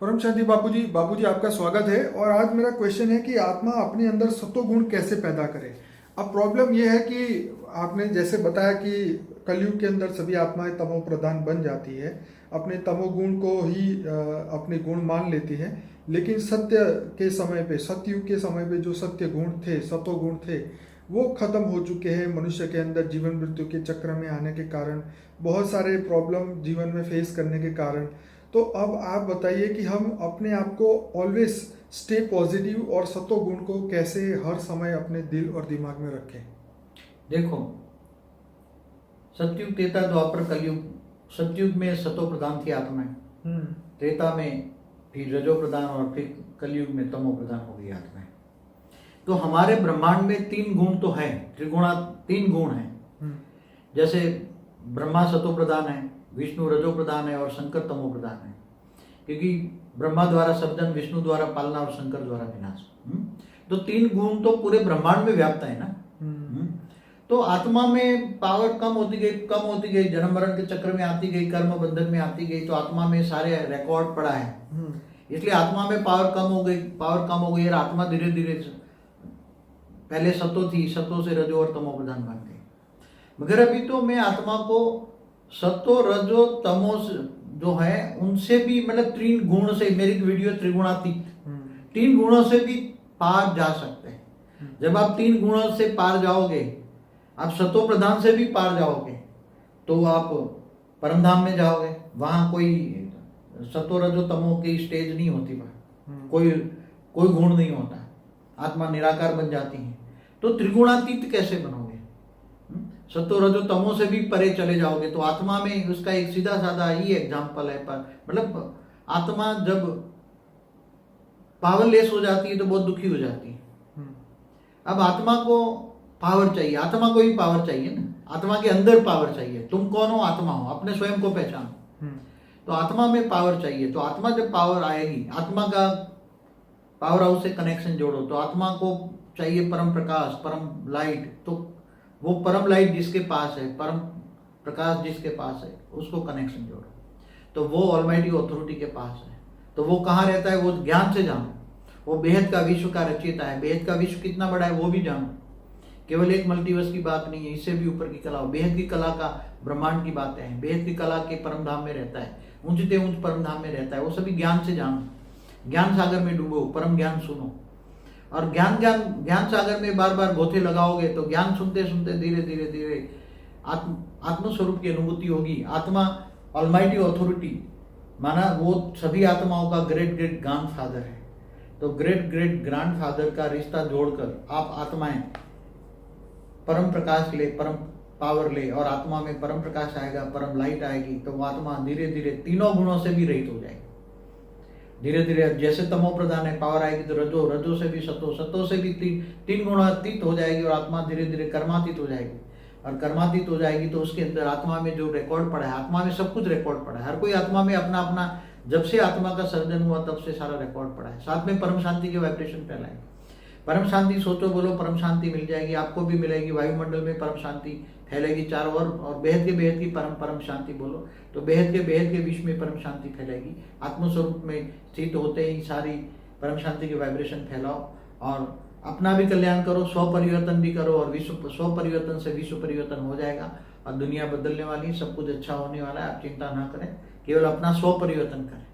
परम शांति बाबूजी आपका स्वागत है। और आज मेरा क्वेश्चन है कि आत्मा अपने अंदर सत्वगुण कैसे पैदा करे। अब प्रॉब्लम यह है कि आपने जैसे बताया कि कलयुग के अंदर सभी आत्माएं तमो प्रधान बन जाती है, अपने तमोगुण को ही अपने गुण मान लेती है। लेकिन सत्य के समय पे, सतयुग के समय पे जो सत्य गुण थे, सत्वगुण थे, वो खत्म हो चुके हैं। मनुष्य के अंदर जीवन मृत्यु के चक्र में आने के कारण, बहुत सारे प्रॉब्लम जीवन में फेस करने के कारण। तो अब आप बताइए कि हम अपने आप को ऑलवेज स्टे पॉजिटिव और सत्व गुण को कैसे हर समय अपने दिल और दिमाग में रखें। देखो, सतयुग, त्रेता, द्वापर, कलयुग। सतयुग में सतो प्रधान थी आत्माएं, त्रेता में फिर रजो प्रधान और फिर कलयुग में तमो प्रधान हो गई आत्माएं। तो हमारे ब्रह्मांड में तीन गुण तो है, त्रिगुणा, तीन गुण हैं। जैसे ब्रह्मा सतो प्रधान है, विष्णु रजो प्रधान है और शंकर तमो प्रधान है। क्योंकि ब्रह्मा द्वारा सर्जन, विष्णु द्वारा पालना और शंकर द्वारा विनाश। तो तीन गुण तो पूरे ब्रह्मांड में व्याप्त है ना। तो आत्मा में पावर कम होती गई, जन्म मरण के चक्र में आती गई, कर्म बंधन में आती गई। तो आत्मा में सारे रिकॉर्ड पड़ा है, इसलिए आत्मा में पावर कम हो गई और आत्मा धीरे धीरे, पहले सतो थी, सतो से रजो और तमो प्रधान बन गई। मगर अभी तो मैं आत्मा को सतो रजो तमो जो है उनसे भी, मतलब तीन गुण से, मेरी वीडियो त्रिगुणातीत, तीन गुणों से भी पार जा सकते हैं। जब आप तीन गुणों से पार जाओगे, आप सतो प्रधान से भी पार जाओगे, तो आप परमधाम में जाओगे। वहां कोई सतो रजो तमो की स्टेज नहीं होती, वहां कोई गुण नहीं होता, आत्मा निराकार बन जाती है। तो त्रिगुणातीत कैसे बनोगे? सतो रजो तमो से भी परे चले जाओगे। तो आत्मा में उसका एक सीधा साधा ही एग्जाम्पल है, पर मतलब आत्मा जब पावरलेस हो जाती है तो बहुत दुखी हो जाती है। अब आत्मा को पावर चाहिए, आत्मा को ही पावर चाहिए ना, आत्मा के अंदर पावर चाहिए। तुम कौन हो? आत्मा हो, अपने स्वयं को पहचानो। तो आत्मा में पावर चाहिए। तो आत्मा जब पावर आएगी, आत्मा का पावर हाउस से कनेक्शन जोड़ो, तो आत्मा को चाहिए परम प्रकाश, परम लाइट। तो वो परम लाइट जिसके पास है, परम प्रकाश जिसके पास है, उसको कनेक्शन जोड़ो। तो वो ऑलमाइटी अथॉरिटी के पास है। तो वो कहाँ रहता है? वो ज्ञान से जानो। वो बेहद का विश्व का रचयिता है। बेहद का विश्व कितना बड़ा है वो भी जानो। केवल एक मल्टीवर्स की बात नहीं है, इससे भी ऊपर की कला। बेहद की कला का ब्रह्मांड की बातें हैं। बेहद की कला के परम धाम में रहता है, ऊंचते ऊंच परम धाम में रहता है। वो सभी ज्ञान से जानो, ज्ञान सागर में डूबो, परम ज्ञान सुनो। और ज्ञान सागर में बार बार गोथे लगाओगे तो ज्ञान सुनते सुनते धीरे धीरे धीरे आत्मस्वरूप की अनुभूति होगी। आत्मा ऑलमाइटी अथॉरिटी, माना वो सभी आत्माओं का ग्रेट ग्रेट ग्रैंडफादर है। तो ग्रेट ग्रेट ग्रैंडफादर का रिश्ता जोड़कर आप आत्माएं परम प्रकाश ले, परम पावर ले, और आत्मा में परम प्रकाश आएगा, परम लाइट आएगी। तो वो आत्मा धीरे धीरे तीनों गुणों से भी रहित हो जाएगी। धीरे धीरे जैसे तमो प्रधान है, पावर आएगी तो रजो, रजो से भी सतो, सतो से भी तीन गुणातीत हो जाएगी। और आत्मा धीरे धीरे कर्मातीत हो जाएगी। और कर्मातीत हो जाएगी तो उसके अंदर आत्मा में जो रिकॉर्ड पड़ा है, आत्मा में सब कुछ रिकॉर्ड पड़ा है। हर कोई आत्मा में अपना अपना, जब से आत्मा का सर्जन हुआ तब से सारा रिकॉर्ड पड़ा है। साथ में परम शांति के वाइब्रेशन फैलाए। परम शांति सोचो, बोलो परम शांति मिल जाएगी, आपको भी मिलेगी। वायुमंडल में परम शांति फैलेगी चारों ओर। और बेहद की परम शांति बोलो तो बेहद के विश्व में परम शांति फैलेगी। आत्मस्वरूप में स्थित होते ही सारी परम शांति के वाइब्रेशन फैलाओ और अपना भी कल्याण करो, स्व परिवर्तन भी करो। और स्व परिवर्तन से विश्व परिवर्तन हो जाएगा और दुनिया बदलने वाली, सब कुछ अच्छा होने वाला है। आप चिंता ना करें, केवल अपना स्व परिवर्तन करें।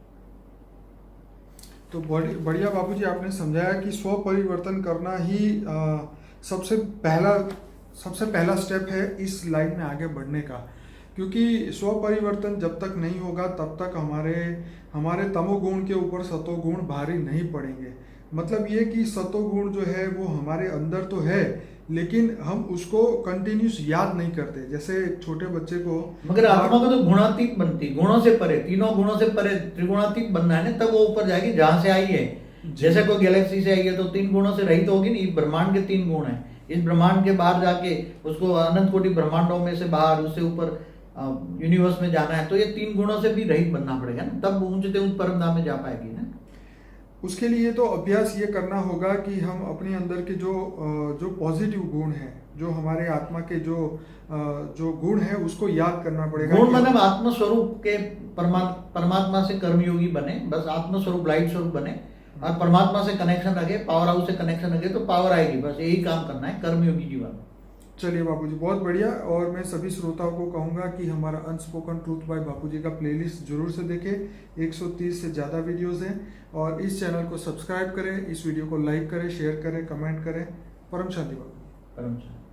तो बढ़िया बाबूजी, आपने समझाया कि स्व परिवर्तन करना ही सबसे पहला स्टेप है इस लाइन में आगे बढ़ने का। क्योंकि स्व परिवर्तन जब तक नहीं होगा तब तक हमारे तमोगुण के ऊपर सतोगुण भारी नहीं पड़ेंगे। मतलब ये कि सतोगुण जो है वो हमारे अंदर तो है, लेकिन हम उसको कंटिन्यूस याद नहीं करते। जैसे छोटे बच्चे को, मगर आत्मा को तो गुणातीत बनती, गुणों से परे, तीनों गुणों से परे त्रिगुणातीत बनना है ना, तब वो ऊपर जाएगी जहां से आई है। जैसे कोई गैलेक्सी से आई है तो तीन गुणों से रहित होगी नहीं। ब्रह्मांड के तीन गुण है। इस ब्रह्मांड के बाहर जाके उसको अनंत कोटि ब्रह्मांडों में से बाहर, उससे ऊपर यूनिवर्स में जाना है, तो ये तीन गुणों से भी रहित बनना पड़ेगा ना, तब ऊंचते ऊंच परम धाम में जा पाएगी ना। उसके लिए तो अभ्यास ये करना होगा कि हम अपने अंदर के जो पॉजिटिव गुण हैं जो हमारे आत्मा के जो गुण है उसको याद करना पड़ेगा। गुण मतलब आत्म स्वरूप के परमात्मा से कर्मयोगी बने, बस आत्म स्वरूप लाइट स्वरूप बने और परमात्मा से कनेक्शन रखे, पावर हाउस से कनेक्शन रखे तो पावर आएगी। बस यही काम करना है कर्मयोगी जीवन। चलिए बापूजी, बहुत बढ़िया। और मैं सभी श्रोताओं को कहूँगा कि हमारा अनस्पोकन ट्रूथ बाय बापूजी का प्लेलिस्ट जरूर से देखें। 130 से ज़्यादा वीडियोस हैं और इस चैनल को सब्सक्राइब करें, इस वीडियो को लाइक करें, शेयर करें, कमेंट करें। परम शांति बापू। परम शांति।